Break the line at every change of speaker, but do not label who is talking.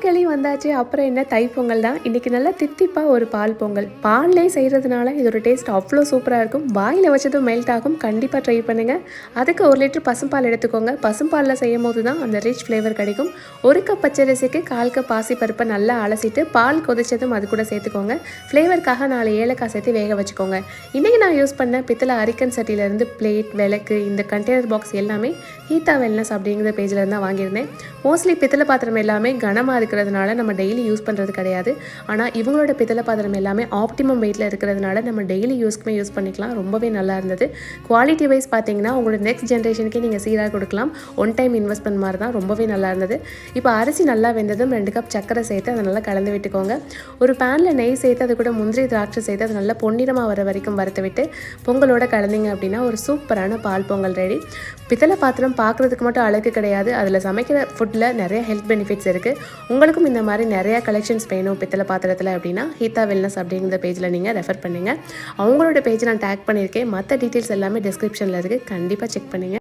மார்கழி வந்தாச்சு. அப்புறம் என்ன தைப்பொங்கல் தான். இன்றைக்கி நல்லா தித்திப்பாக ஒரு பால் பொங்கல். பால்லே செய்கிறதுனால இதோட டேஸ்ட் அவ்வளோ சூப்பராக இருக்கும். வாயில் வச்சதும் மெல்ட் ஆகும். கண்டிப்பாக ட்ரை பண்ணுங்கள். அதுக்கு 1 லிட்டர் பசும்பால் எடுத்துக்கோங்க. பசும்பாலில் செய்யும் போது தான் அந்த ரிச் ஃப்ளேவர் கிடைக்கும். 1 கப் பச்சரிசிக்கு 1/4 கப் பாசிப்பருப்பை நல்லா அலசிட்டு பால் கொதிச்சதும் அது கூட சேர்த்துக்கோங்க. ஃப்ளேவருக்காக 4 ஏலக்காய் சேர்த்து வேக வச்சுக்கோங்க. இன்றைக்கி நான் யூஸ் பண்ண பித்தளை அரிக்கன் சட்டியிலேருந்து பிளேட், விளக்கு, இந்த கண்டெய்னர் பாக்ஸ் எல்லாமே ஹீதா வெல்னஸ் அப்படிங்கிற பேஜில் இருந்தால் வாங்கியிருந்தேன். மோஸ்ட்லி பித்தளை பாத்திரம் எல்லாமே கனமாக இருக்கிறதுனால நம்ம டெய்லி யூஸ் பண்ணுறது கிடையாது. ஆனால் இவங்களோட பித்தளை பாத்திரம் எல்லாமே ஆப்டிமம் வெயிட்டில் இருக்கிறதுனால நம்ம டெய்லி யூஸ்க்குமே யூஸ் பண்ணிக்கலாம். ரொம்பவே நல்லா இருந்தது. குவாலிட்டி வைஸ் பார்த்தீங்கன்னா உங்களோட நெக்ஸ்ட் ஜென்ரேஷனுக்கே நீங்கள் சீராக கொடுக்கலாம். ஒன் டைம் இன்வெஸ்ட்மெண்ட் மாதிரி தான். ரொம்பவே நல்லா இருந்தது. இப்போ அரிசி நல்லா வெந்ததும் 2 கப் சர்க்கரை சேர்த்து அதை நல்லா கலந்து விட்டுக்கோங்க. ஒரு பேனில் நெய் சேர்த்து அது கூட முந்திரி, திராட்சை சேர்த்து அது நல்லா பொன்னிறமாக வர வரைக்கும் வறுத்து விட்டு பொங்கலோட கலந்தீங்க அப்படின்னா ஒரு சூப்பரான பால் பொங்கல் ரெடி. பித்தளை பாத்திரம் பார்க்குறதுக்கு மட்டும் அழகு கிடையாது. அதில் சமைக்கிற ஃபுட்டில் நிறைய ஹெல்த் பெனிஃபிட்ஸ் இருக்குது. உங்களுக்கும் இந்த மாதிரி நிறையா கலெக்ஷன்ஸ் வேணும் பித்தளை பாத்திரத்தில் அப்படின்னா ஹீதா வெல்னஸ் அப்படிங்கிற பேஜில் நீங்கள் ரெஃபர் பண்ணுங்கள். அவங்களோட பேஜை நான் டேக் பண்ணியிருக்கேன். மற்ற டீட்டெயில்ஸ் எல்லாமே டிஸ்கிரிப்ஷனில் இருக்குது. கண்டிப்பாக செக் பண்ணுங்கள்.